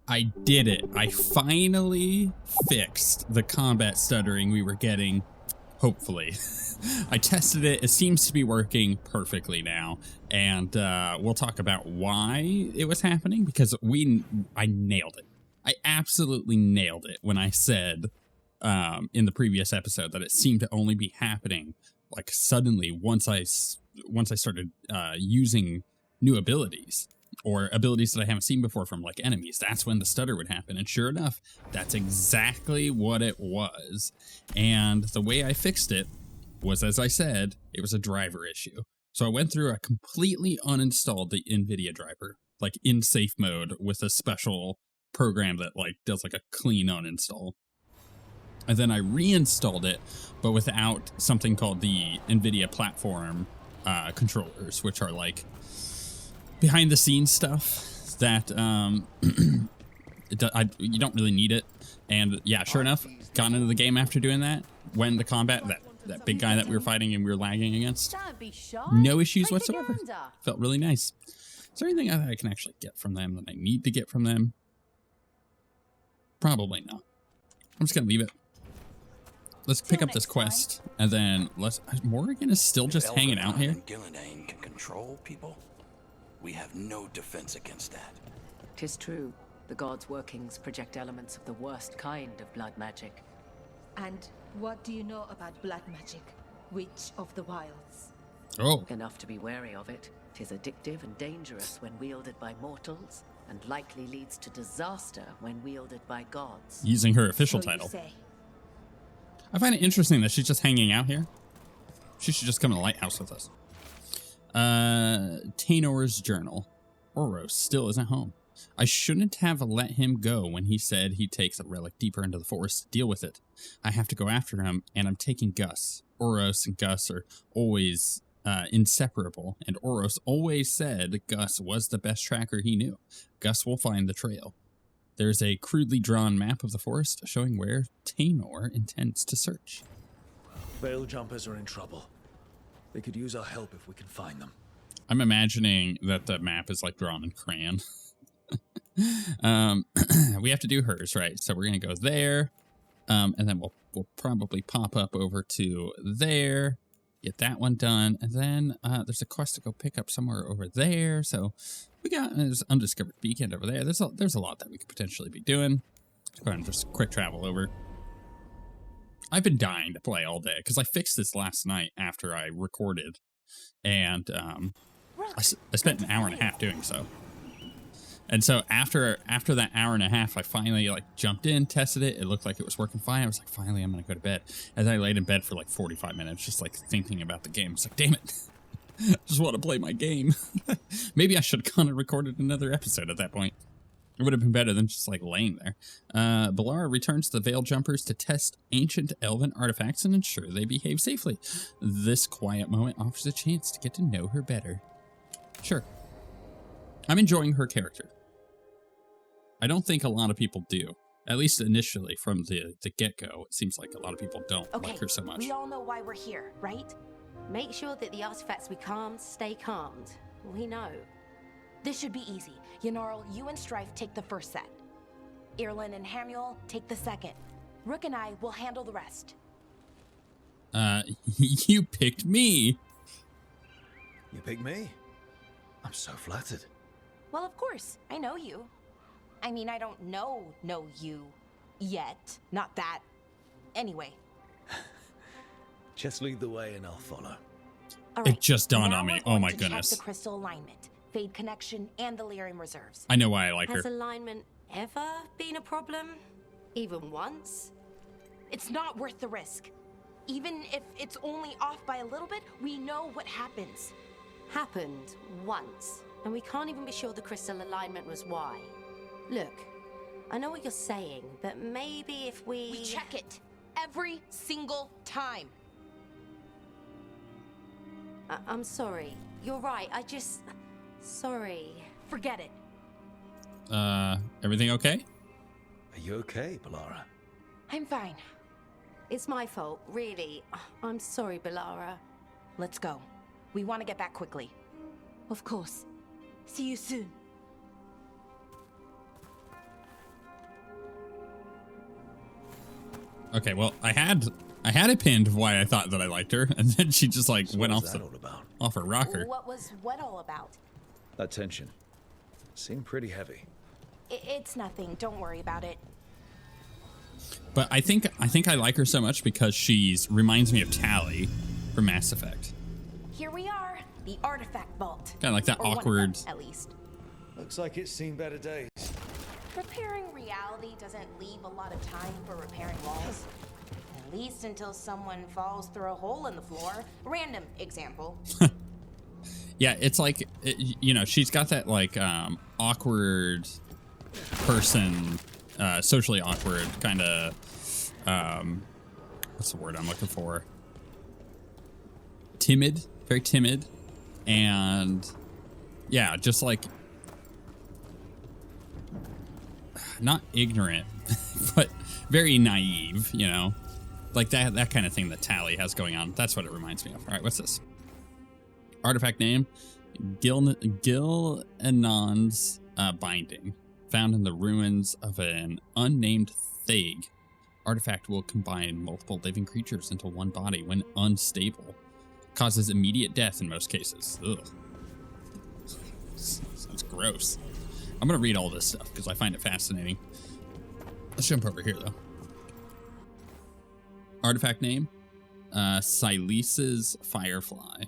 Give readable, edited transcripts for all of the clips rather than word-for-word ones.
I did it. I finally fixed the combat stuttering we were getting. Hopefully. I tested it. It seems to be working perfectly now. And we'll talk about why it was happening, because I nailed it. I absolutely nailed it when I said in the previous episode that it seemed to only be happening like suddenly once I started using new abilities or abilities that I haven't seen before from like enemies. That's when the stutter would happen. And sure enough, that's exactly what it was. And the way I fixed it was, as I said, it was a driver issue. So I went through, I completely uninstalled the NVIDIA driver, like in safe mode with a special program that like does like a clean uninstall. And then I reinstalled it, but without something called the NVIDIA platform controllers, which are like behind the scenes stuff that you don't really need it. And yeah, sure enough, got into the game after doing that. When the combat, that big guy that we were fighting and we were lagging against, no issues whatsoever. Felt really nice. Is there anything I can actually get from them that I need to get from them? Probably not. I'm just gonna leave it. Let's pick up this quest, and then Morrigan is still just hanging out here. Gillidan can control people. We have no defense against that. 'Tis true. The gods' workings project elements of the worst kind of blood magic. And what do you know about blood magic, Witch of the Wilds? Oh. Enough to be wary of it. 'Tis addictive and dangerous when wielded by mortals, and likely leads to disaster when wielded by gods. Using her official So you title. say. I find it interesting that she's just hanging out here. She should just come to the lighthouse with us. Tanor's journal. Oros still isn't home. I shouldn't have let him go when he said he'd take the relic deeper into the forest to deal with it. I have to go after him, and I'm taking Gus. Oros and Gus are always inseparable, and Oros always said Gus was the best tracker he knew. Gus will find the trail. There's a crudely drawn map of the forest showing where Tanor intends to search. Veil jumpers are in trouble. They could use our help if we can find them. I'm imagining that the map is like drawn in crayon. We have to do hers, right? So we're gonna go there, and then we'll probably pop up over to there, get that one done, and then there's a quest to go pick up somewhere over there. So we got there's undiscovered beacon over there. There's a lot that we could potentially be doing. Let's go ahead and just quick travel over. I've been dying to play all day because I fixed this last night after I recorded, and I spent an hour and a half doing so. And so after that hour and a half, I finally like jumped in, tested it. It looked like it was working fine. I was like, finally, I'm gonna go to bed. As I laid in bed for like 45 minutes, just like thinking about the game. It's like, damn it, I just want to play my game. Maybe I should have gone and recorded another episode at that point. It would have been better than just like laying there. Bellara returns the Veil Jumpers to test ancient elven artifacts and ensure they behave safely. This quiet moment offers a chance to get to know her better. Sure. I'm enjoying her character. I don't think a lot of people do. At least initially, from the get-go, it seems like a lot of people don't like her so much. We all know why we're here, right? Make sure that the artifacts we calmed stay calmed. We know. This should be easy. Yenarl, you and Strife take the first set. Irlin and Hamuel take the second. Rook and I will handle the rest. You picked me. You pick me? I'm so flattered. Well, of course. I know you. I mean, I don't know you yet. Not that. Anyway. Just lead the way and I'll follow. All right. It just dawned Now on me. we're Oh going my to goodness. check the crystal alignment, Fade connection, and the Lyrium reserves. I know why I like Has her. alignment ever been a problem? Even once? It's not worth the risk. Even if it's only off by a little bit, we know what happens. Happened once, and we can't even be sure the crystal alignment was why. Look, I know what you're saying, but maybe if We check it every single time. I'm sorry. You're right. Sorry. Forget it. Everything okay? Are you okay, Bellara? I'm fine. It's my fault, really. I'm sorry, Bellara. Let's go. We want to get back quickly. Of course. See you soon. Okay, well, I had it pinned why I thought that I liked her, and then she just like went off off her rocker. What was what all about? That tension seemed pretty heavy. It's nothing. Don't worry about it. But I think I like her so much because she's reminds me of Tali from Mass Effect. Here we are, the artifact vault. Kind of like that Or one of awkward. them, at least. Looks like it's seen better days. Repairing reality doesn't leave a lot of time for repairing walls. At least until someone falls through a hole in the floor. Random example. Yeah, it's like you know, she's got that like awkward person, socially awkward kind of. What's the word I'm looking for? Timid, very timid, and yeah, just like not ignorant, but very naive, you know, like that kind of thing that Tali has going on. That's what it reminds me of. All right, what's this? Artifact name, Gil-Anon's binding, found in the ruins of an unnamed Thag. Artifact will combine multiple living creatures into one body when unstable. Causes immediate death in most cases. Ugh. Sounds gross. I'm going to read all this stuff because I find it fascinating. Let's jump over here, though. Artifact name, Silese's Firefly.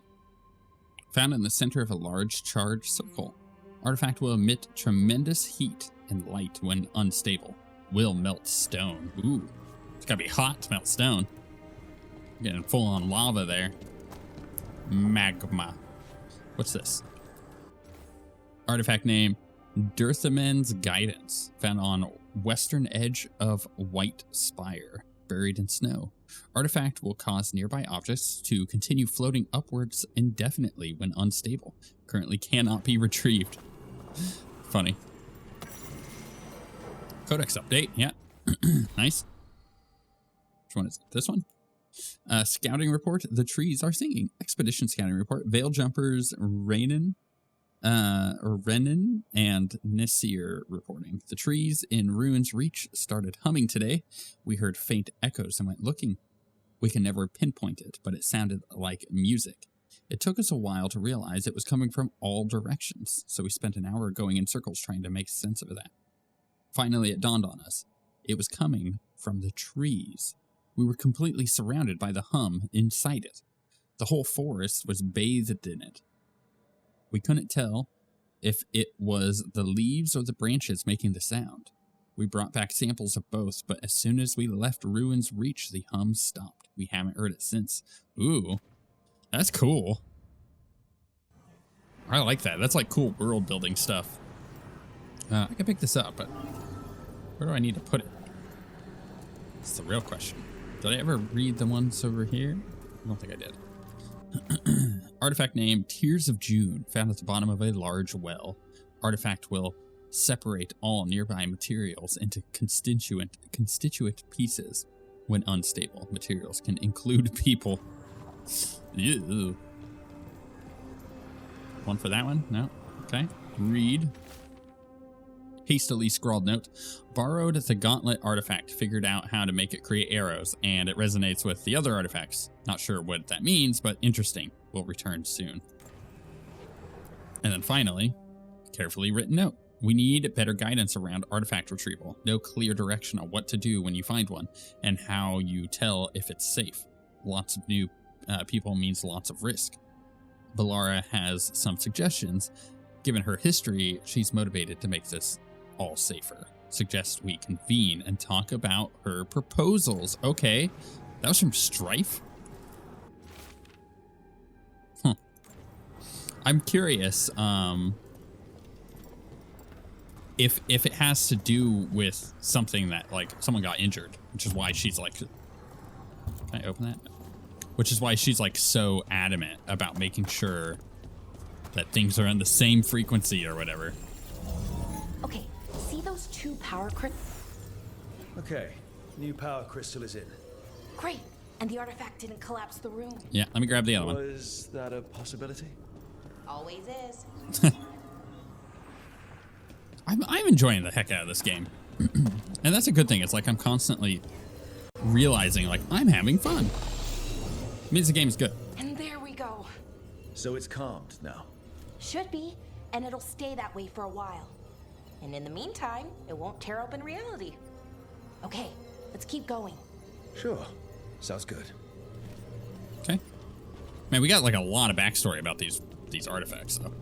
Found in the center of a large charged circle. Artifact will emit tremendous heat and light when unstable. Will melt stone. Ooh. It's gotta be hot to melt stone. Getting full on lava there. Magma. What's this? Artifact name, Dirthamen's Guidance. Found on western edge of White Spire. Buried in snow. Artifact will cause nearby objects to continue floating upwards indefinitely when unstable. Currently cannot be retrieved. Funny. Codex update, yeah. Nice. Which one is it? This one? Scouting report. The trees are singing. Expedition scouting report. Veil jumpers Renan and Nisir reporting. The trees in Ruins Reach started humming today. We heard faint echoes and went looking. We can never pinpoint it, but it sounded like music. It took us a while to realize it was coming from all directions, so we spent an hour going in circles trying to make sense of that. Finally, it dawned on us. It was coming from the trees. We were completely surrounded by the hum inside it. The whole forest was bathed in it. We couldn't tell if it was the leaves or the branches making the sound. We brought back samples of both, but as soon as we left Ruins Reach, the hum stopped. We haven't heard it since. Ooh, that's cool. I like that. That's like cool world building stuff. I can pick this up, but where do I need to put it? That's the real question. Did I ever read the ones over here? I don't think I did. Artifact name, Tears of June, found at the bottom of a large well. Artifact will separate all nearby materials into constituent pieces when unstable. Materials can include people. Ew. One for that one? No? Okay. Read. Hastily scrawled note. Borrowed the gauntlet artifact, figured out how to make it create arrows, and it resonates with the other artifacts. Not sure what that means, but interesting. Will return soon. And then finally, carefully written note. We need better guidance around artifact retrieval. No clear direction on what to do when you find one, and how you tell if it's safe. Lots of new people means lots of risk. Bellara has some suggestions. Given her history, she's motivated to make this all safer. Suggest we convene and talk about her proposals. Okay, that was from Strife? Huh. I'm curious if it has to do with something that, like, someone got injured, which is why she's like... Can I open that? Which is why she's like so adamant about making sure that things are on the same frequency or whatever. Okay, see those two power Okay, new power crystal is in. Great, and the artifact didn't collapse the room. Yeah, let me grab the other one. Was that a possibility? Always is. I'm enjoying the heck out of this game. And that's a good thing. It's like I'm constantly realizing, like, I'm having fun. It means the game's good. And there we go. So it's calmed now. Should be, and it'll stay that way for a while. And in the meantime, it won't tear open reality. Okay, let's keep going. Sure. Sounds good. Okay. Man, we got like a lot of backstory about these artifacts, though.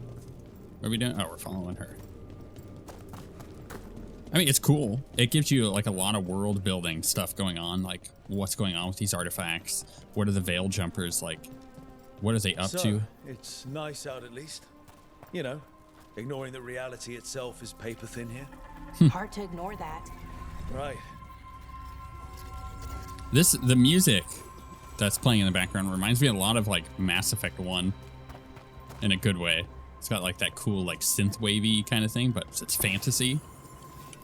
What are we doing? Oh, we're following her. I mean, it's cool. It gives you like a lot of world building stuff going on, like what's going on with these artifacts. What are the Veil Jumpers like? What are they up to? It's nice out at least. You know, ignoring that reality itself is paper thin here. Hard to ignore that. Right. The music that's playing in the background reminds me a lot of like Mass Effect 1 in a good way. It's got like that cool like synth wavy kind of thing, but it's fantasy.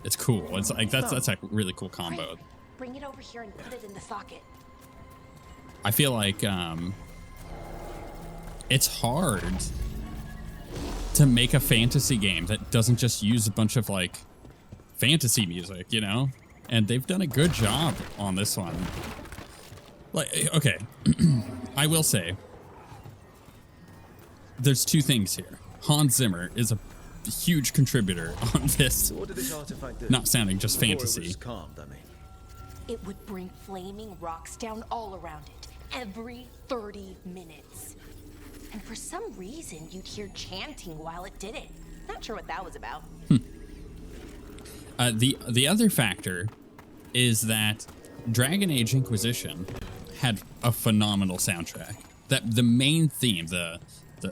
It's cool. It's like that's a really cool combo. Great. Bring it over here and put it in the socket. I feel like it's hard to make a fantasy game that doesn't just use a bunch of like fantasy music, you know? And they've done a good job on this one. Like, okay, I will say there's two things here. Hans Zimmer is a huge contributor on this. So what did this artifact do? Not sounding just Before fantasy. It was calmed, I mean. It would bring flaming rocks down all around it, every 30 minutes. And for some reason, you'd hear chanting while it did it. Not sure what that was about. The other factor is that Dragon Age Inquisition had a phenomenal soundtrack. That the main theme, the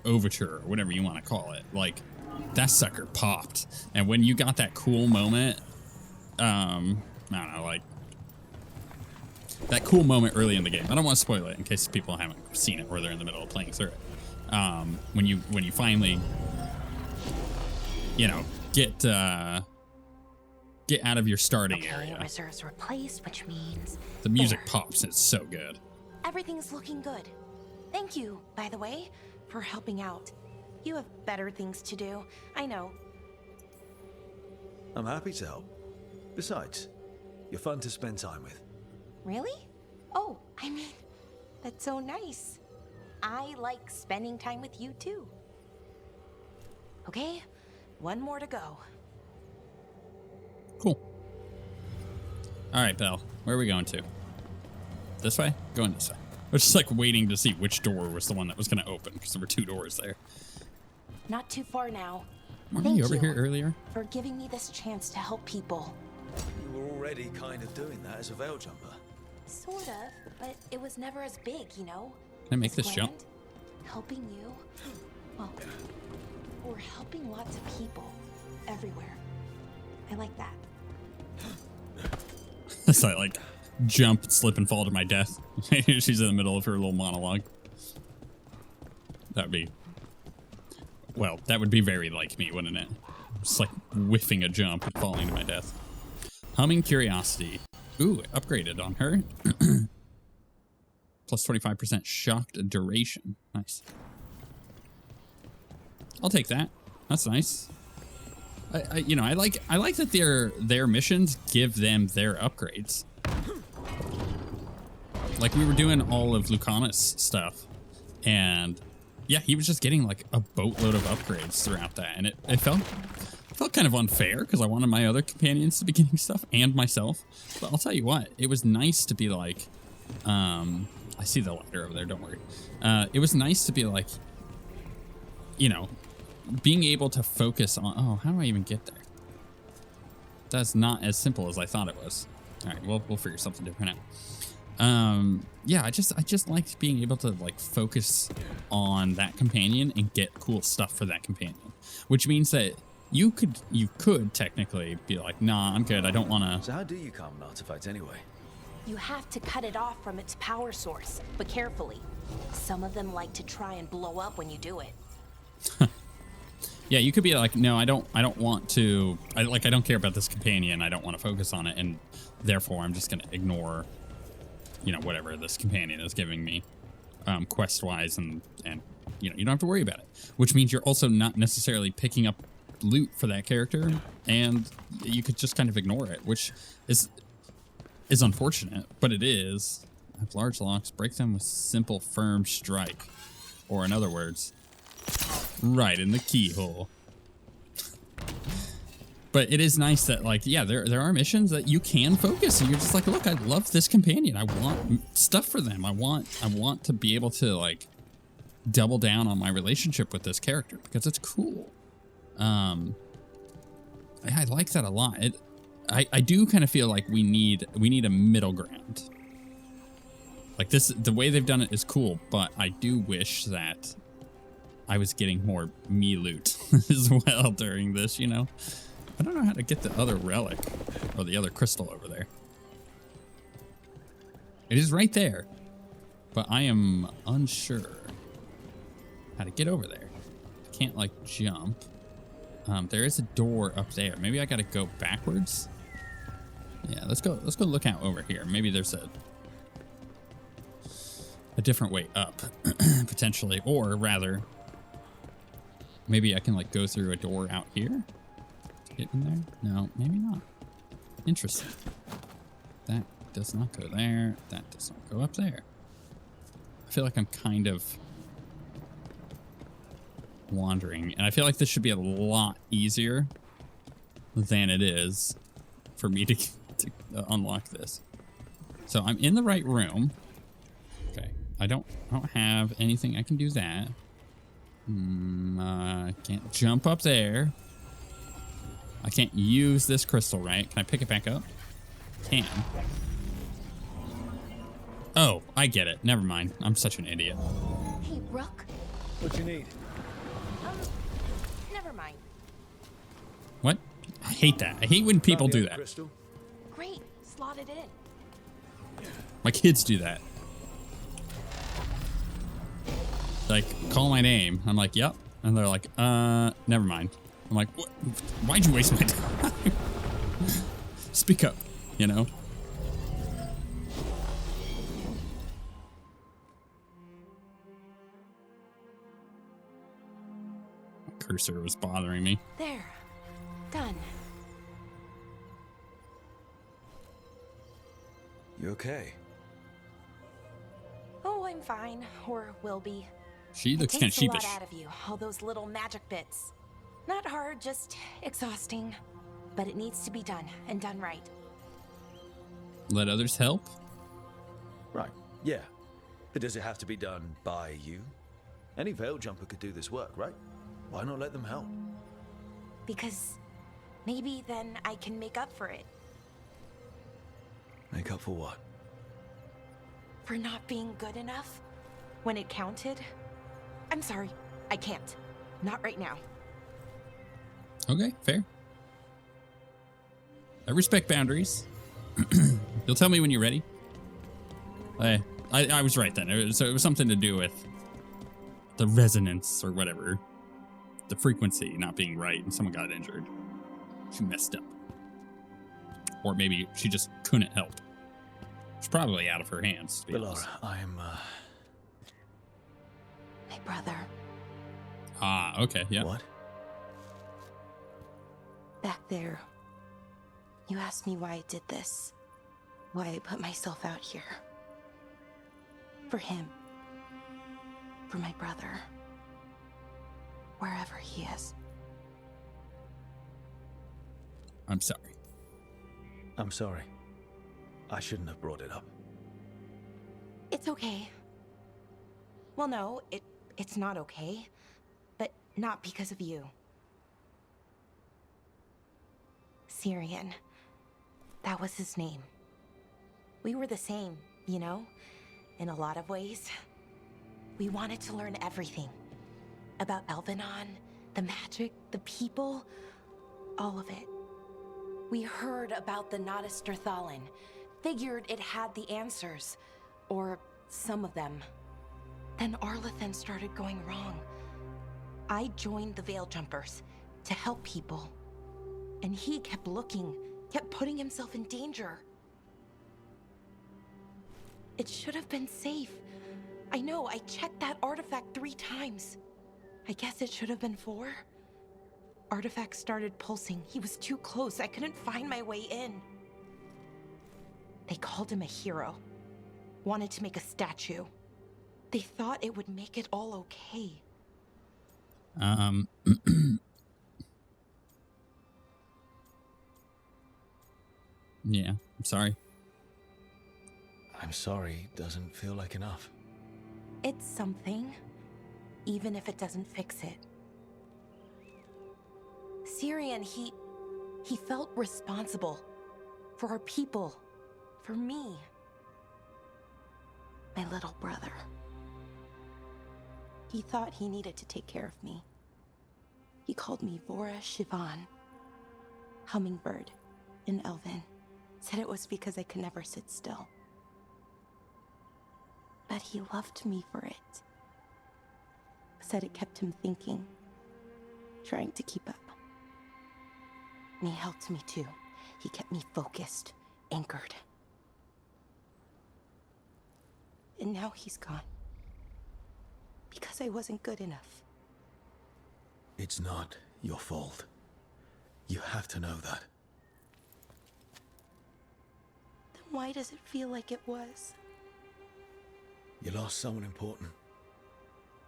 overture, or whatever you want to call it, like that sucker popped. And when you got that cool moment, I don't know, like that cool moment early in the game. I don't want to spoil it in case people haven't seen it or they're in the middle of playing through it. When you finally, you know, get out of your starting area. Reserves replaced, which means The music there. pops. It's so good. Everything's looking good. Thank you, by the way, for helping out. You have better things to do. I know. I'm happy to help. Besides, you're fun to spend time with. Really? Oh, I mean, that's so nice. I like spending time with you too. Okay, one more to go. Cool. All right, Belle. Where are we going to? This way? Going this way. I was just like waiting to see which door was the one that was going to open because there were two doors there. Not too far now. Weren't Thank you over you here earlier? for giving me this chance to help people. You were already kind of doing that as a Veil Jumper. Sort of, but it was never as big, you know? Can I make As this jump? grand. Helping you, well, or helping lots of people everywhere. I like that. So I like jump, slip, and fall to my death. She's in the middle of her little monologue. That'd be, well, that would be very like me, wouldn't it? Just like whiffing a jump and falling to my death. Humming Curiosity. Ooh, upgraded on her. Plus 25% shocked duration. Nice. I'll take that. That's nice. I like that their missions give them their upgrades. Like we were doing all of Lucana's stuff, and yeah, he was just getting like a boatload of upgrades throughout that, and it felt kind of unfair because I wanted my other companions to be getting stuff and myself. But I'll tell you what, it was nice to be like, I see the ladder over there. Don't worry. It was nice to be like, you know, being able to focus on, oh, how do I even get there? That's not as simple as I thought it was. All right, we'll figure something different out. Yeah, I just liked being able to like focus on that companion and get cool stuff for that companion, which means that you could technically be like, nah, I'm good. I don't want to. So how do you calm an artifact anyway? You have to cut it off from its power source, but carefully. Some of them like to try and blow up when you do it. Yeah, you could be like, no, I don't want to. I don't care about this companion. I don't want to focus on it, and therefore I'm just gonna ignore, you know, whatever this companion is giving me, quest wise, and you know, you don't have to worry about it. Which means you're also not necessarily picking up loot for that character, and you could just kind of ignore it, which is is unfortunate, but it is. Have large locks, break them with simple, firm strike. Or in other words, right in the keyhole. But it is nice that, like, yeah, there are missions that you can focus, and you're just like, look, I love this companion. I want stuff for them. I want to be able to, like, double down on my relationship with this character because it's cool. I like that a lot. I do kind of feel like we need a middle ground. Like this, the way they've done it is cool, but I do wish that I was getting more me loot as well during this, you know? I don't know how to get the other relic or the other crystal over there. It is right there, but I am unsure how to get over there. I can't like jump. There is a door up there. Maybe I gotta go backwards. Yeah, let's go look out over here. Maybe there's a different way up, potentially, or rather, maybe I can like go through a door out here. Get in there? No, maybe not. Interesting. That does not go there. That does not go up there. I feel like I'm kind of wandering, and I feel like this should be a lot easier than it is for me to unlock this. So I'm in the right room. Okay, I don't have anything I can do that. I can't jump up there. I can't use this crystal, right? Can I pick it back up? Can. Oh, I get it. Never mind. I'm such an idiot. Hey, Rook. What you need? Never mind. What? I hate that. I hate when people Found the do other that. crystal? Great. Slot it in. My kids do that. Like, call my name. I'm like, yep. And they're like, never mind. I'm like, what? Why'd you waste my time? Speak up, you know? Cursor was bothering me. There. Done. You okay? Oh, I'm fine. Or will be. She looks It kind of takes a sheepish. lot out of you, all those little magic bits. Not hard, just exhausting. But it needs to be done, and done right. Let others help? Right, yeah. But does it have to be done by you? Any veil jumper could do this work, right? Why not let them help? Because maybe then I can make up for it. Make up for what? For not being good enough when it counted. I'm sorry, I can't. Not right now. Okay, fair. I respect boundaries. You'll tell me when you're ready. I was right then. It was something to do with the resonance or whatever. The frequency not being right and someone got injured. She messed up. Or maybe she just couldn't help. It's probably out of her hands, to be honest. Bellara, I am, My brother. Ah, okay, yeah. What? Back there. You asked me why I did this. Why I put myself out here. For him. For my brother. Wherever he is. I'm sorry. I'm sorry. I shouldn't have brought it up. It's okay. Well, no, it's not okay. But not because of you. Syrian. That was his name. We were the same, you know? In a lot of ways. We wanted to learn everything. About Elvenon, the magic, the people, all of it. We heard about the Notisterthalin, figured it had the answers, or some of them. Then Arlathan started going wrong. I joined the Veil Jumpers to help people. And he kept looking, kept putting himself in danger. It should have been safe. I know, I checked that artifact 3 times. I guess it should have been 4. Artifact started pulsing. He was too close. I couldn't find my way in. They called him a hero. Wanted to make a statue. They thought it would make it all okay. Yeah, I'm sorry. I'm sorry doesn't feel like enough. It's something, even if it doesn't fix it. Syrian, he felt responsible for our people, for me, my little brother. He thought he needed to take care of me. He called me Vora Shivan, hummingbird in Elven. Said it was because I could never sit still. But he loved me for it. Said it kept him thinking, trying to keep up. And he helped me too. He kept me focused, anchored. And now he's gone. Because I wasn't good enough. It's not your fault. You have to know that. Then why does it feel like it was? You lost someone important.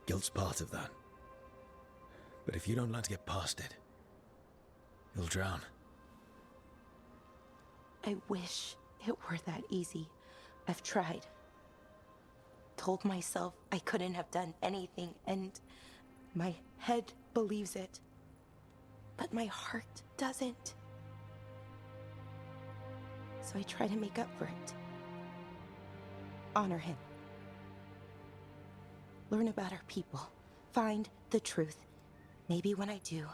Guilt's part of that. But if you don't learn to get past it, you'll drown. I wish it were that easy. I've tried. Told myself I couldn't have done anything, and my head believes it. But my heart doesn't. So I try to make up for it. Honor him. Learn about our people. Find the truth. Maybe when I do,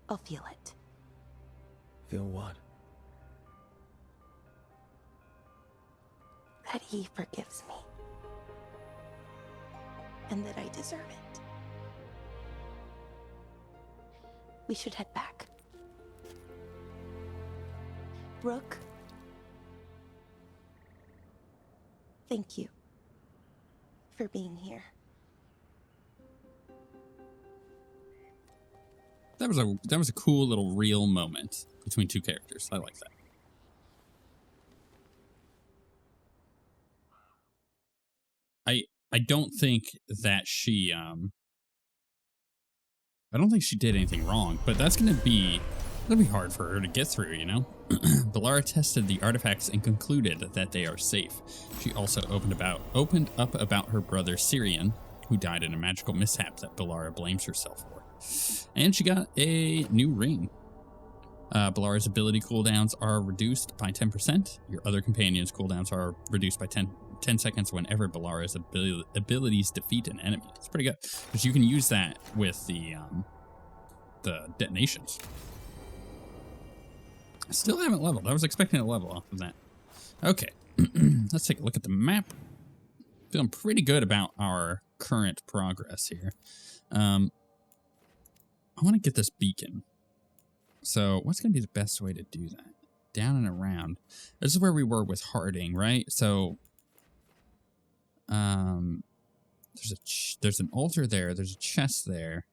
I'll feel it. Feel what? That he forgives me. And that I deserve it. We should head back. Rook. Thank you for being here. That was a cool little real moment between two characters. I like that. I don't think that she I don't think she did anything wrong, but that's gonna be hard for her to get through, you know? Bellara tested the artifacts and concluded that they are safe. She also opened up about her brother Syrian, who died in a magical mishap that Bellara blames herself for. And she got a new ring. Bellara's ability cooldowns are reduced by 10%. Your other companions' cooldowns are reduced by 10 seconds whenever Bellara's abilities defeat an enemy. It's pretty good, because you can use that with the detonations. I still haven't leveled. I was expecting to level off of that. Okay, let's take a look at the map. Feeling pretty good about our current progress here. I want to get this beacon. So what's going to be the best way to do that? Down and around. This is where we were with Harding, right? So there's an altar there. There's a chest there.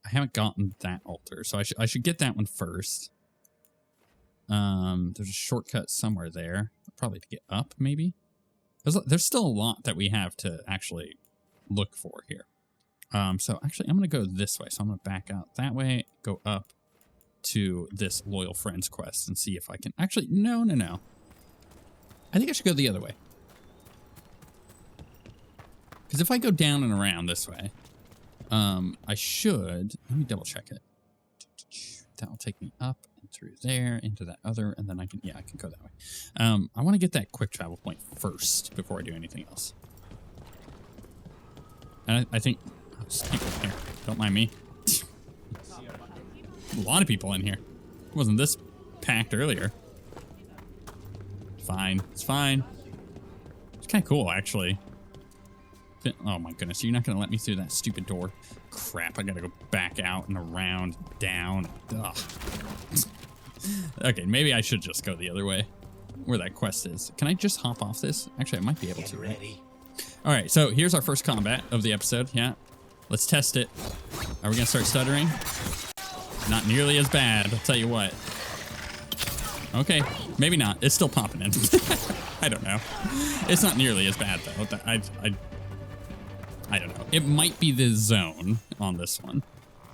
I haven't gotten that altar, so I should get that one first. There's a shortcut somewhere there. Probably to get up, maybe. There's still a lot that we have to actually look for here. So actually, I'm going to go this way. So I'm going to back out that way, go up to this Loyal Friends quest and see if I can... Actually, no. I think I should go the other way. Because if I go down and around this way, I should... Let me double check it. That will take me up and through there, into that other, and then I can go that way. I want to get that quick travel point first before I do anything else. And I think... There's people in here. Don't mind me. A lot of people in here. It wasn't this packed earlier. Fine. It's fine. It's kind of cool, actually. Oh my goodness, you're not going to let me through that stupid door. Crap, I got to go back out and around, down. Ugh. Okay, maybe I should just go the other way, where that quest is. Can I just hop off this? Actually, I might be able to. Ready. All right, so here's our first combat of the episode. Yeah. Let's test it. Are we going to start stuttering? Not nearly as bad, I'll tell you what. Okay, maybe not. It's still popping in. I don't know. It's not nearly as bad though. I don't know. It might be the zone on this one,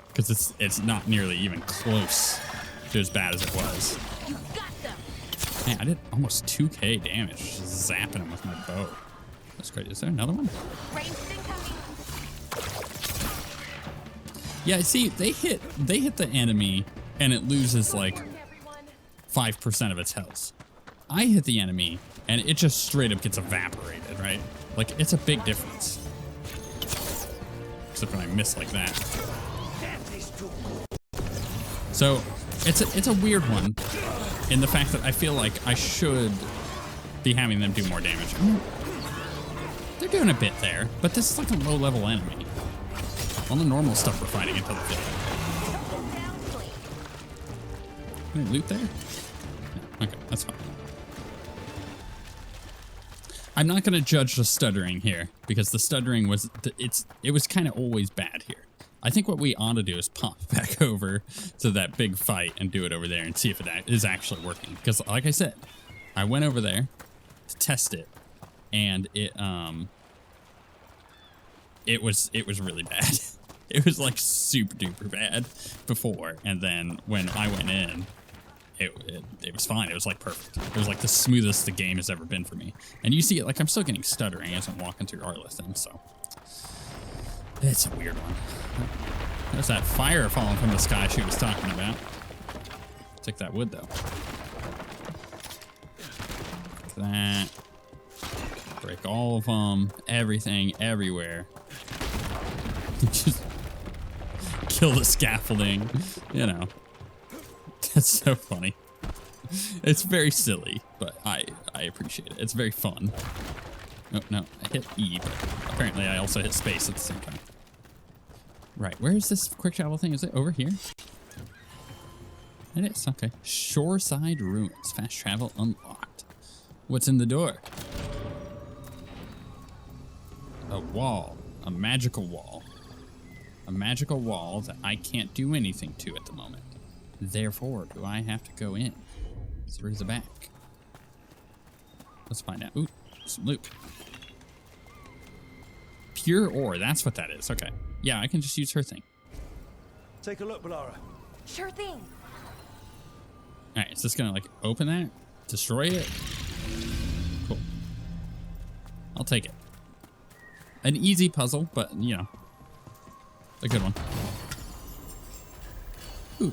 because it's not nearly even close to as bad as it was. You got them. Man, I did almost 2k damage just zapping him with my bow. That's great. Is there another one? Ranged incoming. Yeah, see, they hit the enemy and it loses like 5% of its health. I hit the enemy and it just straight up gets evaporated, right? Like, it's a big difference. Except when I miss like that. So it's a weird one in the fact that I feel like I should be having them do more damage. I mean, they're doing a bit there, but this is like a low level enemy. All the normal stuff we're fighting until the field. Any loot there? No. Okay, that's fine. I'm not going to judge the stuttering here because the stuttering was it was kind of always bad here. I think what we ought to do is pop back over to that big fight and do it over there and see if it is actually working. Because like I said, I went over there to test it, and it was really bad. It was like super duper bad before, and then when I went in, it was fine. It was like perfect. It was like the smoothest the game has ever been for me. And you see it, like I'm still getting stuttering as I'm walking through Arlington, so it's a weird one. There's that fire falling from the sky she was talking about. Take that wood though. Like that. Break all of them. Everything, everywhere. Just kill the scaffolding. You know. That's so funny. It's very silly, but I appreciate it. It's very fun. Oh, no, I hit E, but apparently I also hit space at the same time. Right, where is this quick travel thing? Is it over here? It is, okay. Shoreside Ruins. Fast travel unlocked. What's in the door? A wall. A magical wall. A magical wall that I can't do anything to at the moment. Therefore, do I have to go in through the back? Let's find out. Ooh, some loot. Pure ore, that's what that is. Okay. Yeah, I can just use her thing. Take a look, Bellara. Sure thing. Alright, is this gonna like open that? Destroy it? Cool. I'll take it. An easy puzzle, but you know, a good one. Ooh.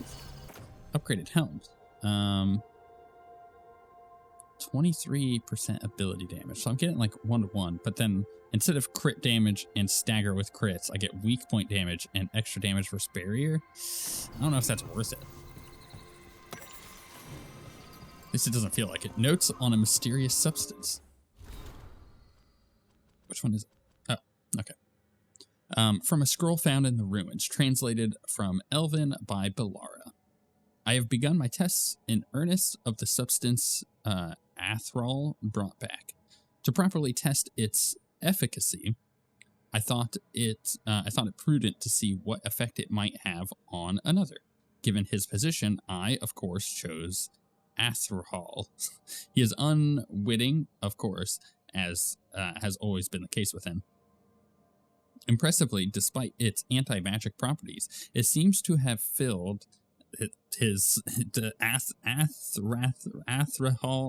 Upgraded helms. 23% ability damage. So I'm getting like 1-to-1, but then instead of crit damage and stagger with crits, I get weak point damage and extra damage versus barrier. I don't know if that's worth it. At least it doesn't feel like it. Notes on a mysterious substance. Which one is it? Oh, okay. From a scroll found in the ruins, translated from Elven by Bellara. I have begun my tests in earnest of the substance Athrol brought back. To properly test its efficacy, I thought it prudent to see what effect it might have on another. Given his position, I, of course, chose Athrol. He is unwitting, of course, as has always been the case with him. Impressively, despite its anti-magic properties, it seems to have filled Athrahal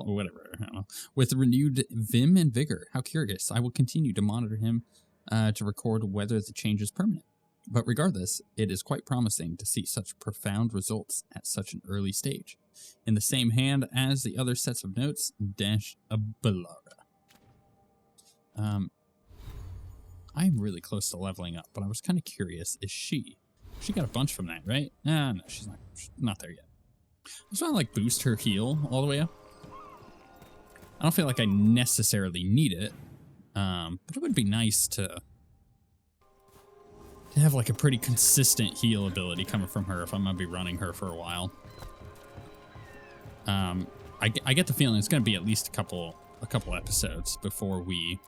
or whatever, I don't know, with renewed vim and vigor. How curious. I will continue to monitor him to record whether the change is permanent. But regardless, it is quite promising to see such profound results at such an early stage. In the same hand as the other sets of notes, dash a Bellara. I'm really close to leveling up, but I was kind of curious, is she got a bunch from that, right? No, she's not there yet. I just want to like boost her heal all the way up. I don't feel like I necessarily need it, but it would be nice to have like a pretty consistent heal ability coming from her if I'm gonna be running her for a while. I get the feeling it's gonna be at least a couple episodes before we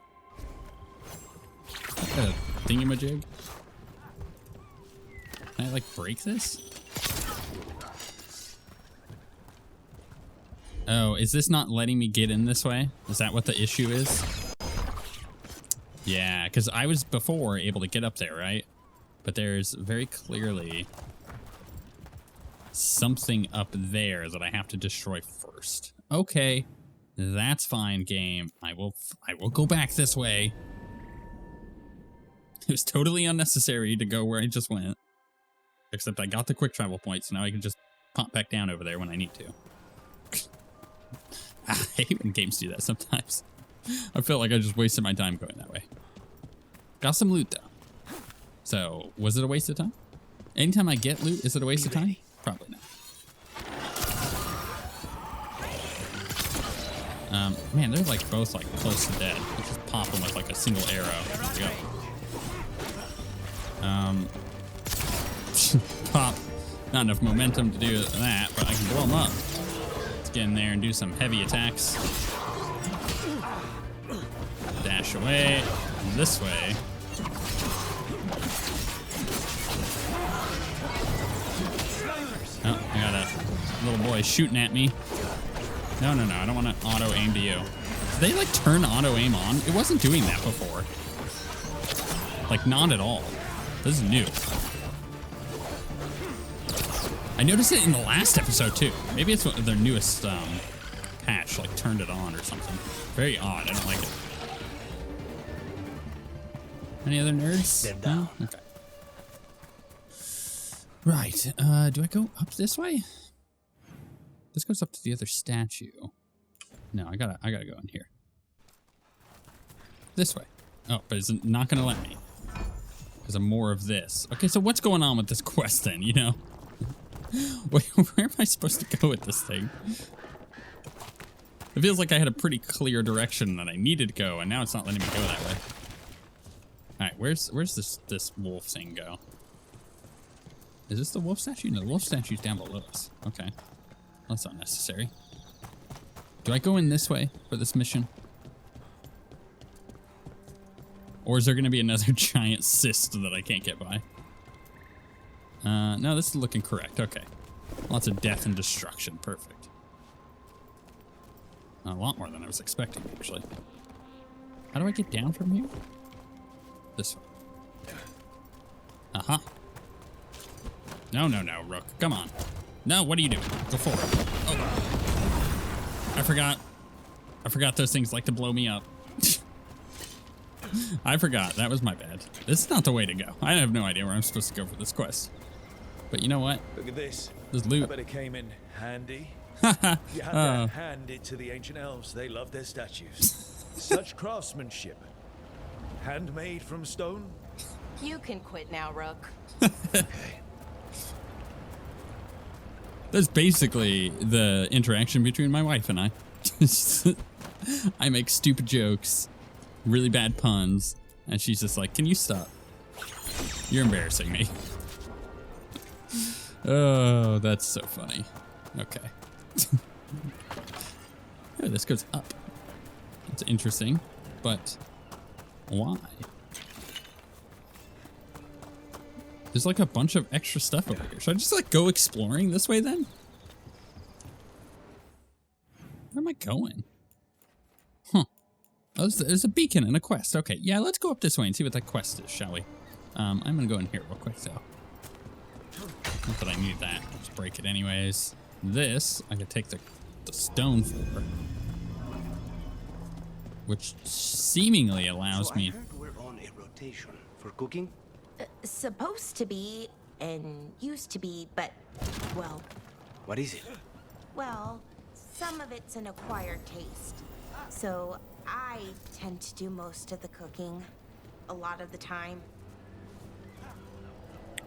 thingamajig. Can I, like, break this? Oh, is this not letting me get in this way? Is that what the issue is? Yeah, because I was before able to get up there, right? But there's very clearly something up there that I have to destroy first. Okay, that's fine, game. I will go back this way. It was totally unnecessary to go where I just went. Except I got the quick travel points, so now I can just pop back down over there when I need to. I hate when games do that sometimes. I feel like I just wasted my time going that way. Got some loot, though. So, was it a waste of time? Anytime I get loot, is it a waste of time? Probably not. Man, they're like both like close to dead. Let's just pop them with like a single arrow. There we go. Pop. Not enough momentum to do that, but I can blow them up. Let's get in there and do some heavy attacks. Dash away. This way. Oh, I got a little boy shooting at me. No, I don't want to auto-aim to you. Did they, like, turn auto-aim on? It wasn't doing that before. Like, not at all. This is new. I noticed it in the last episode, too. Maybe it's their newest patch, like, turned it on or something. Very odd. I don't like it. Any other nerds? No? Okay. Right. Do I go up this way? This goes up to the other statue. No, I gotta go in here. This way. Oh, but it's not gonna let me. Because I'm more of this. Okay, so what's going on with this quest then, you know? Wait, where am I supposed to go with this thing? It feels like I had a pretty clear direction that I needed to go, and now it's not letting me go that way. Alright, where's this wolf thing go? Is this the wolf statue? No, the wolf statue's down below us. Okay. That's unnecessary. Do I go in this way for this mission? Or is there going to be another giant cyst that I can't get by? No, this is looking correct. Okay. Lots of death and destruction. Perfect. A lot more than I was expecting, actually. How do I get down from here? This way. Aha. No, Rook. Come on. No, what are you doing? Go forward. Oh. I forgot those things like to blow me up. I forgot. That was my bad. This is not the way to go. I have no idea where I'm supposed to go for this quest. But you know what? Look at this. This loot. I bet it came in handy. You had to hand it to the ancient elves. They love their statues. Such craftsmanship. Handmade from stone. You can quit now, Rook. Okay. That's basically the interaction between my wife and I. I make stupid jokes, really bad puns, and she's just like, can you stop? You're embarrassing me. Oh, that's so funny. Okay. Oh, this goes up. That's interesting, but why? There's like a bunch of extra stuff over here. Should I just like go exploring this way then? Where am I going? Huh. Oh, there's a beacon and a quest. Okay, yeah, let's go up this way and see what that quest is, shall we? I'm gonna go in here real quick though. Not that I need that. Just break it anyways. This, I could take the stone for. Which seemingly allows me... I heard we're on a rotation for cooking? Supposed to be, and used to be, but, well... What is it? Well, some of it's an acquired taste. So, I tend to do most of the cooking. A lot of the time.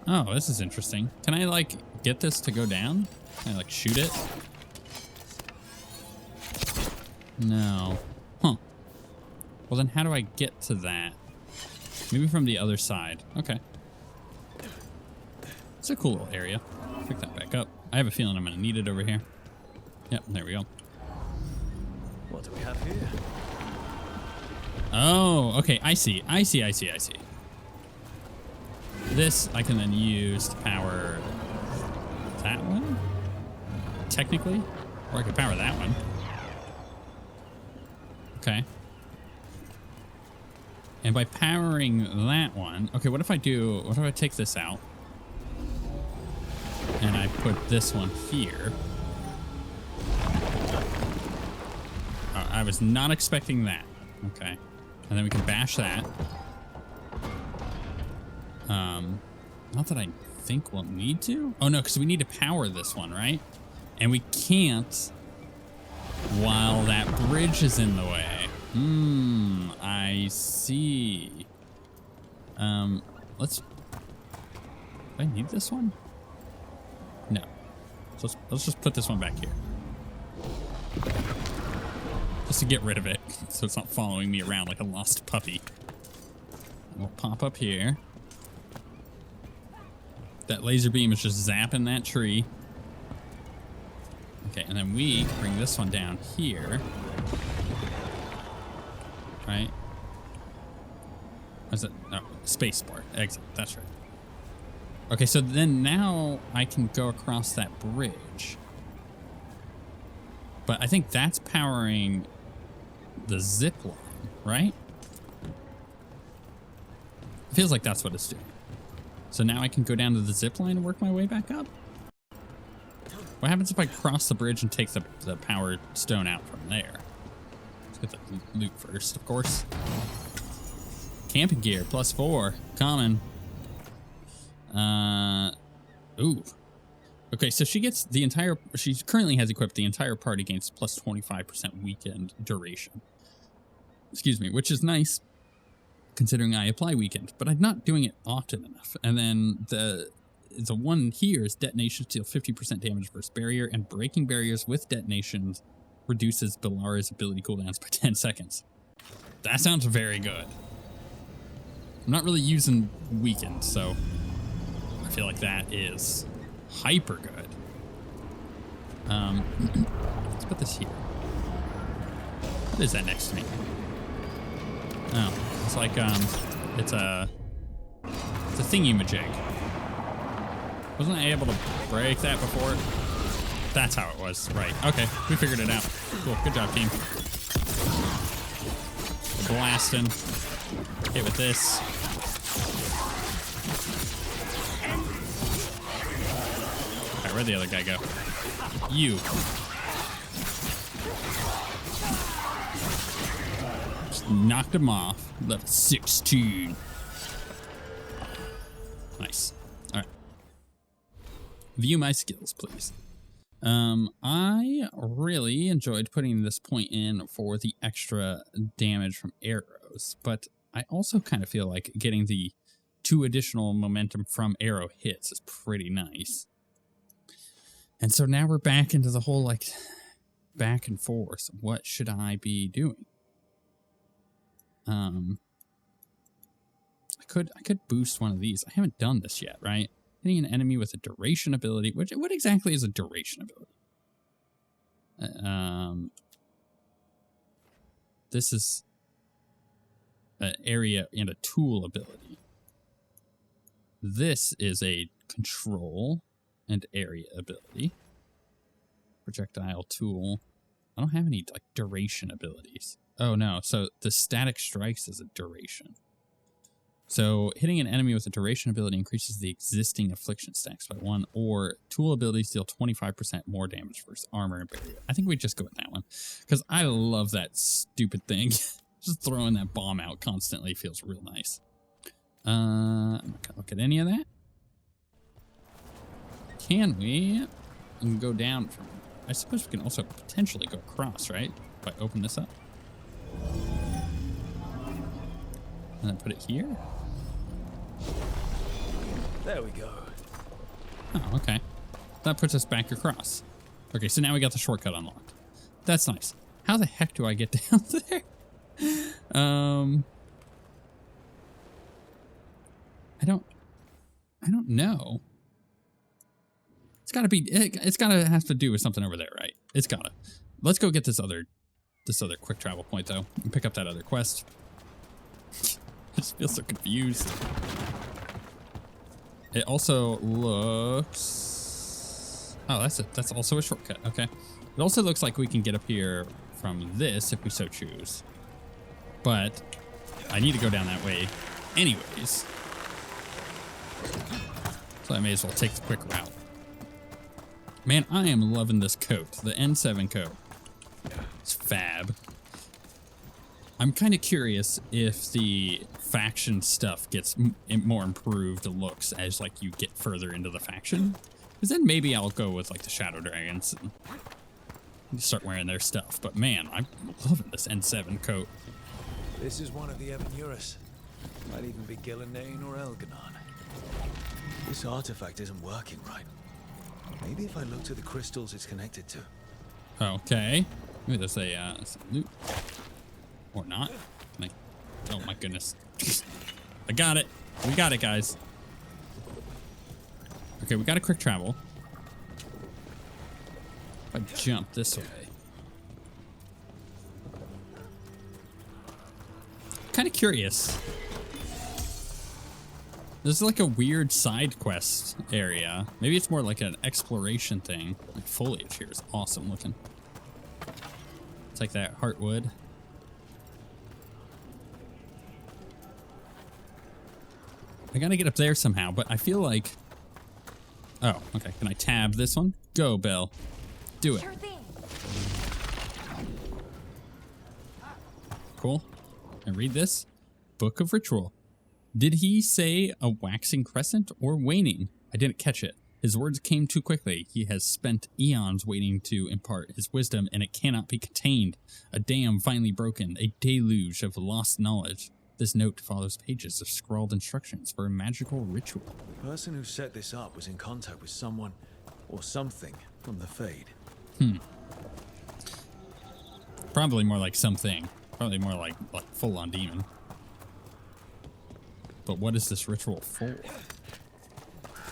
Oh, this is interesting. Can I, like, get this to go down? Can I, like, shoot it? No. Huh. Well, then how do I get to that? Maybe from the other side. Okay. It's a cool little area. Pick that back up. I have a feeling I'm going to need it over here. Yep, there we go. What do we have here? Oh, okay. I see. This I can then use to power that one? Technically? Or I could power that one. Okay. And by powering that one... Okay, what if I take this out? And I put this one here. I was not expecting that. Okay. And then we can bash that. Not that I think we'll need to. Oh, no, because we need to power this one, right? And we can't while that bridge is in the way. I see. Let's... Do I need this one? No. So let's just put this one back here. Just to get rid of it, so it's not following me around like a lost puppy. And we'll pop up here. That laser beam is just zapping that tree. Okay, and then we can bring this one down here. Right? What's it? No, spacebar. Exit. That's right. Okay, so then now I can go across that bridge. But I think that's powering the zip line, right? It feels like that's what it's doing. So now I can go down to the zip line and work my way back up? What happens if I cross the bridge and take the power stone out from there? Let's get the loot first, of course. Camping gear, +4. Common. Ooh. Okay, so she gets the entire... She currently has equipped the entire party gains +25% weekend duration. Excuse me, which is nice, considering I apply weekend, but I'm not doing it often enough. And then the one here is detonations deal 50% damage versus barrier, and breaking barriers with detonations reduces Bellara's ability cooldowns by 10 seconds. That sounds very good. I'm not really using weekend, so I feel like that is hyper good. Let's put this here. What is that next to me? Oh, it's like it's a thingy-majig. Wasn't I able to break that before? That's how it was, right? Okay, we figured it out. Cool, good job, team. Blasting. Hit with this. Alright, where'd the other guy go? You. Just knocked him off. Level 16. Nice. Alright. View my skills, please. I really enjoyed putting this point in for the extra damage from arrows, but I also kind of feel like getting the 2 additional momentum from arrow hits is pretty nice. And so now we're back into the whole, like, back and forth. What should I be doing? I could boost one of these. I haven't done this yet, right? Hitting an enemy with a duration ability. What exactly is a duration ability? This is an area and a tool ability. This is a control and area ability. Projectile tool. I don't have any like duration abilities. Oh no, so the static strikes is a duration. So hitting an enemy with a duration ability increases the existing affliction stacks by 1, or tool abilities deal 25% more damage versus armor and barrier. I think we just go with that one, because I love that stupid thing. Just throwing that bomb out constantly feels real nice. I'm not gonna look at any of that. Can we go down from... I suppose we can also potentially go across, right? If I open this up. And then put it here. There we go. Oh, okay. That puts us back across. Okay, so now we got the shortcut unlocked. That's nice. How the heck do I get down there? I don't know. It's gotta have to do with something over there, right? It's gotta. Let's go get this other quick travel point though, and pick up that other quest. I just feel so confused. It also looks... Oh, that's also a shortcut. Okay. It also looks like we can get up here from this if we so choose. but I need to go down that way anyways. So I may as well take the quick route. Man, I am loving this coat. The N7 coat. It's fab. I'm kind of curious if the faction stuff gets more improved looks as like you get further into the faction. Because then maybe I'll go with like the Shadow Dragons and start wearing their stuff. But man, I'm loving this N7 coat. This is one of the Evanurus. Might even be Gillenane or Elganon. This artifact isn't working right. Maybe if I look to the crystals it's connected to. Okay. Maybe there's some loot. Or not. Like, oh my goodness. I got it. We got it, guys. Okay, we got a quick travel. If I jump this way. Kind of curious. This is like a weird side quest area. Maybe it's more like an exploration thing. Like foliage here is awesome looking. It's like that heartwood. I gotta get up there somehow, but I feel like... Oh, okay. Can I tab this one? Go, Belle. Do it. Sure thing. Cool. And read this. Book of Ritual. Did he say a waxing crescent or waning? I didn't catch it. His words came too quickly. He has spent eons waiting to impart his wisdom, and it cannot be contained. A dam finally broken, a deluge of lost knowledge. This note follows pages of scrawled instructions for a magical ritual. The person who set this up was in contact with someone or something from the Fade. Probably more like something. Probably more like full-on demon. But what is this ritual for?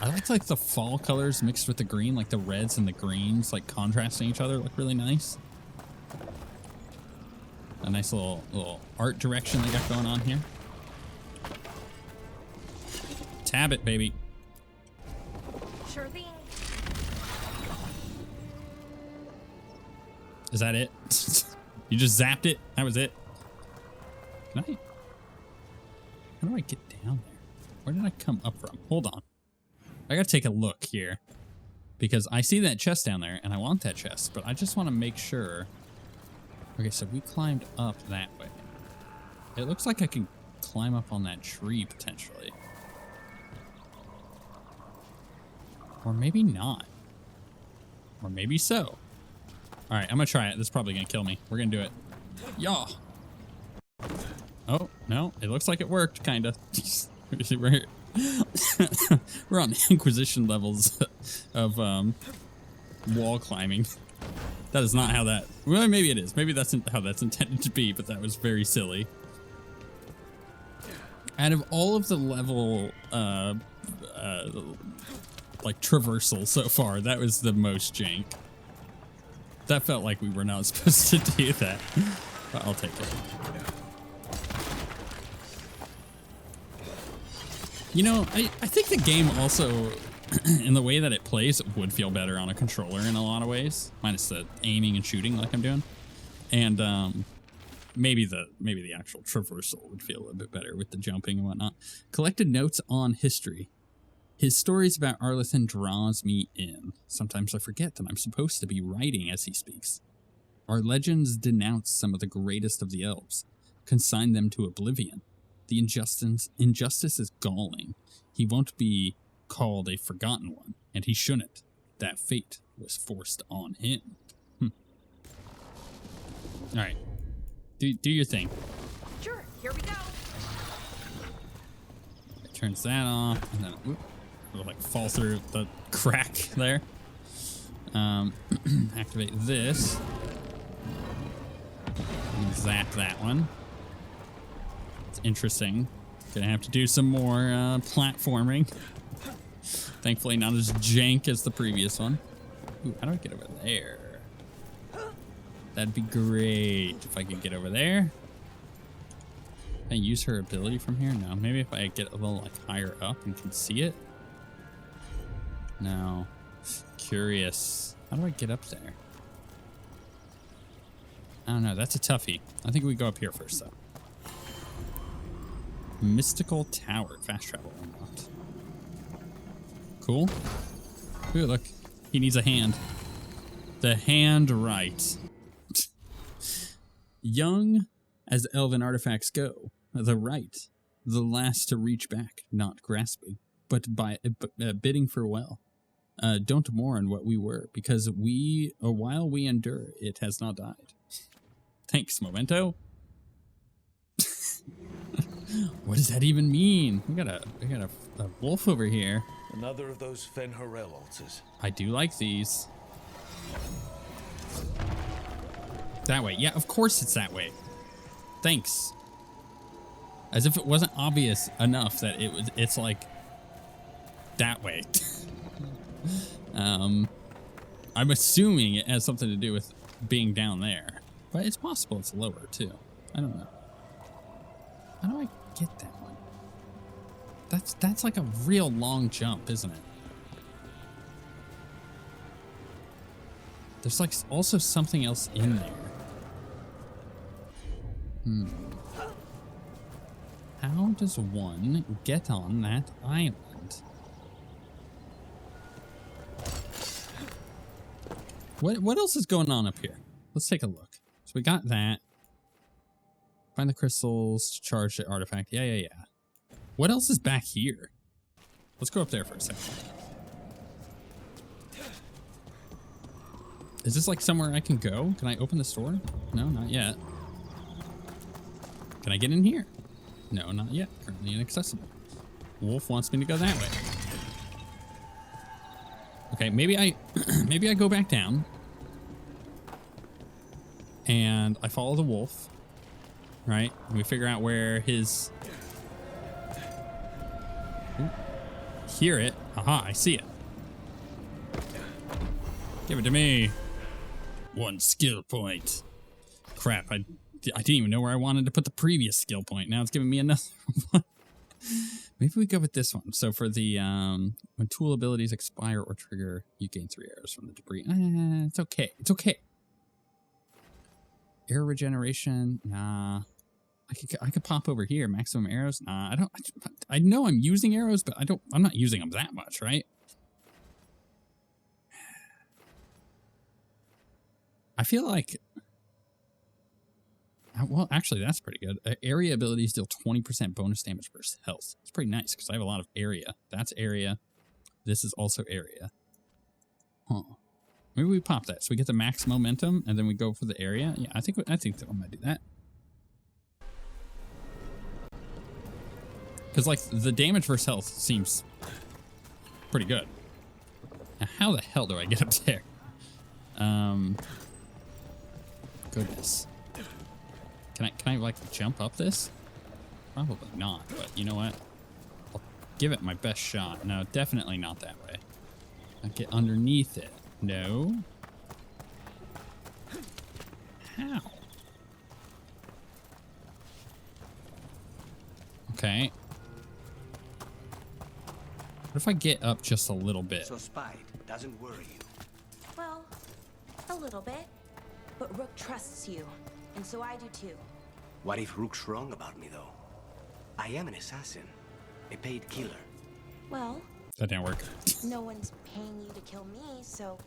I like the fall colors mixed with the green, like the reds and the greens, like contrasting each other, look really nice. A nice little art direction they got going on here. Tab it, baby. Sure thing. Is that it? You just zapped it? That was it? Can I? How do I get down there? Where did I come up from? Hold on. I gotta take a look here. Because I see that chest down there, and I want that chest, but I just want to make sure. Okay, so we climbed up that way. It looks like I can climb up on that tree, potentially. Or maybe not. Or maybe so. Alright, I'm gonna try it. This is probably gonna kill me. We're gonna do it. Yaw! Oh, no. It looks like it worked, kinda. We're on the Inquisition levels of wall climbing. That is not how that... Well, maybe it is. Maybe that's how that's intended to be, but that was very silly. Out of all of the level, like, traversal so far, that was the most jank. That felt like we were not supposed to do that. But I'll take it. You know, I think the game also... in the way that it plays, it would feel better on a controller in a lot of ways, minus the aiming and shooting like I'm doing, and maybe the actual traversal would feel a bit better with the jumping and whatnot. Collected notes on history. His stories about Arlathan draws me in. Sometimes I forget that I'm supposed to be writing as he speaks. Our legends denounce some of the greatest of the elves, consign them to oblivion. The injustice is galling. He won't be called a forgotten one, and he shouldn't. That fate was forced on him. Alright. Do your thing. Sure, here we go. It turns that off, and then it'll like fall through the crack there. Activate this. And zap that one. It's interesting. Gonna have to do some more platforming. Thankfully not as jank as the previous one. Ooh, how do I get over there? That'd be great if I could get over there. Can I use her ability from here? No. Maybe if I get a little like higher up and can see it? No. Curious. How do I get up there? I don't know. That's a toughie. I think we go up here first though. Mystical Tower. Fast travel unlocked. Cool. Ooh, look. He needs a hand. The hand right. Young as elven artifacts go, the right, the last to reach back, not grasping, but by bidding farewell. Don't mourn what we were, because while we endure, it has not died. Thanks, Memento. What does that even mean? We got a wolf over here. Another of those Fen'Harel altars. I do like these. That way. Yeah, of course it's that way. Thanks. As if it wasn't obvious enough that it's like that way. I'm assuming it has something to do with being down there. But it's possible it's lower too. I don't know. How do I get that one? That's like a real long jump, isn't it? There's like also something else in there. How does one get on that island? What else is going on up here? Let's take a look. So we got that. Find the crystals to charge the artifact. Yeah. What else is back here? Let's go up there for a second. Is this like somewhere I can go? Can I open this door? No, not yet. Can I get in here? No, not yet. Currently inaccessible. Wolf wants me to go that way. Okay, maybe I go back down. And I follow the wolf. Right? And we figure out where his... Ooh. Hear it. Aha, I see it. Give it to me. 1 skill point. Crap, I didn't even know where I wanted to put the previous skill point. Now it's giving me another one. Maybe we go with this one. So for the, when tool abilities expire or trigger, you gain 3 arrows from the debris. It's okay. It's okay. Arrow regeneration. Nah. I could pop over here. Maximum arrows. Nah, I know I'm using arrows, but I'm not using them that much, right? I feel like... Well, actually, that's pretty good. Area abilities deal 20% bonus damage versus health. It's pretty nice because I have a lot of area. That's area. This is also area. Huh. Maybe we pop that so we get the max momentum and then we go for the area. Yeah, I think that I'm gonna do that. Because like the damage versus health seems pretty good. Now, how the hell do I get up there? Goodness. Can I like jump up this? Probably not, but you know what? I'll give it my best shot. No, definitely not that way. I get underneath it. No. How? Okay. What if I get up just a little bit? So Spide doesn't worry you. Well, a little bit. But Rook trusts you, and so I do too. What if Rook's wrong about me, though? I am an assassin, a paid killer. Well, that didn't work. No one's paying you to kill me, so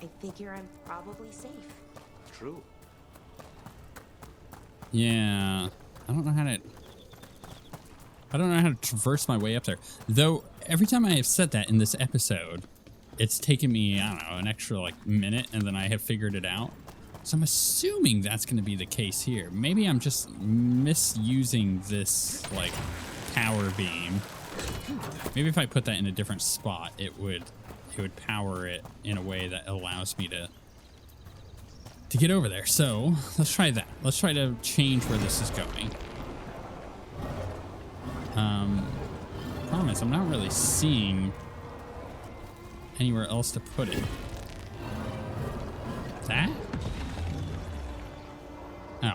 I figure I'm probably safe. True. Yeah, I don't know how to traverse my way up there. Though every time I have said that in this episode, it's taken me, I don't know, an extra like minute, and then I have figured it out. So I'm assuming that's going to be the case here. Maybe I'm just misusing this like power beam. Maybe if I put that in a different spot, it would power it in a way that allows me to get over there. So let's try that. Let's try to change where this is going. Problem is I'm not really seeing anywhere else to put it. That? Oh.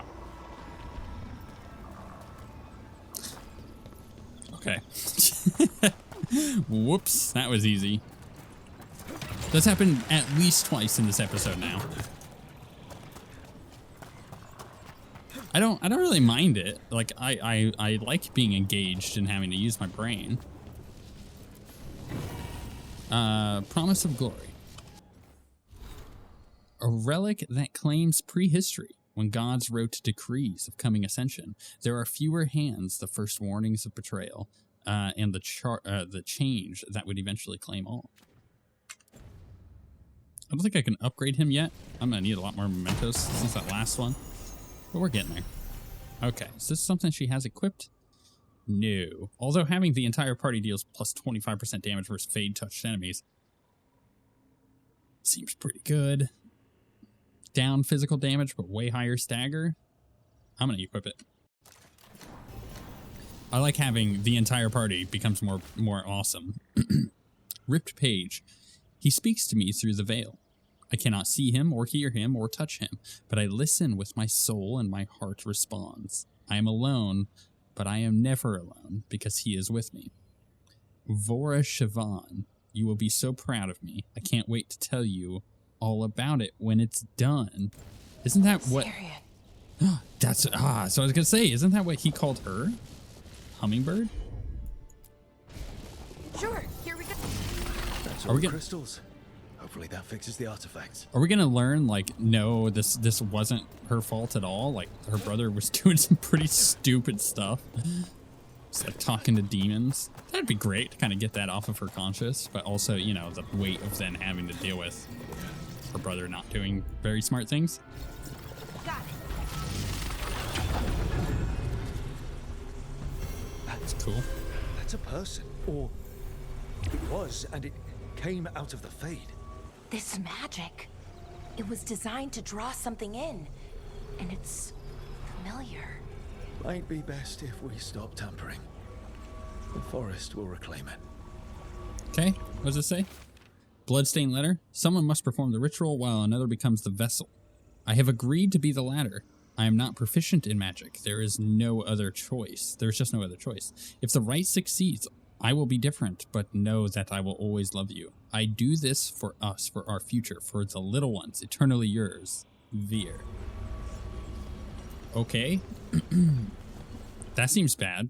Okay. Whoops, that was easy. That's happened at least twice in this episode now. I don't really mind it. Like I like being engaged and having to use my brain. Promise of Glory. A relic that claims prehistory. When gods wrote decrees of coming ascension, there are fewer hands, the first warnings of betrayal, and the change that would eventually claim all. I don't think I can upgrade him yet. I'm gonna need a lot more mementos since that last one, but we're getting there. Okay, is this something she has equipped? No. Although having the entire party deals plus 25% damage versus fade touched enemies seems pretty good. Down physical damage, but way higher stagger. I'm gonna equip it. I like having the entire party becomes more awesome. Ripped page. He speaks to me through the veil. I cannot see him or hear him or touch him, but I listen with my soul and my heart responds. I am alone, but I am never alone because he is with me. Vora Sivan, you will be so proud of me. I can't wait to tell you all about it when it's done. Isn't that what... That's... so I was gonna say, isn't that what he called her? Hummingbird? Sure, here we go. That's all crystals. Hopefully that fixes the artifacts. Are we gonna learn, like, no, this wasn't her fault at all? Like, her brother was doing some pretty stupid stuff. Just like talking to demons. That'd be great to kind of get that off of her conscience, but also, you know, the weight of then having to deal with her brother not doing very smart things. Got it. That's cool. That's a person. Or it was, and it came out of the Fade. This magic. It was designed to draw something in. And it's familiar. Might be best if we stop tampering. The forest will reclaim it. Okay, what does it say? Bloodstained letter. Someone must perform the ritual while another becomes the vessel. I have agreed to be the latter. I am not proficient in magic. There is no other choice. There's just no other choice. If the rite succeeds, I will be different, but know that I will always love you. I do this for us, for our future, for the little ones, eternally yours, Veer. Okay. That seems bad.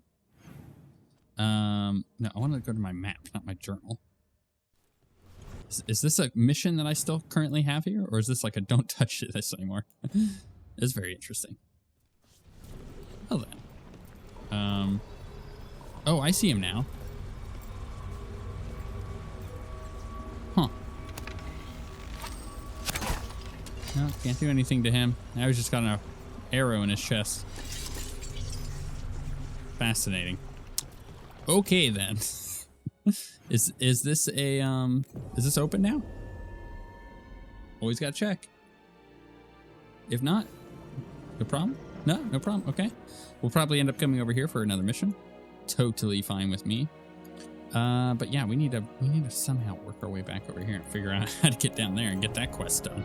No, I want to go to my map, not my journal. Is this a mission that I still currently have here? Or is this like a don't touch this anymore? It's very interesting. Well then. Oh, I see him now. Huh. No, can't do anything to him. Now he's just got an arrow in his chest. Fascinating. Okay then. Is this a is this open now? Always gotta check. If not, no problem. No problem. Okay. We'll probably end up coming over here for another mission. Totally fine with me. But yeah, we need to somehow work our way back over here and figure out how to get down there and get that quest done.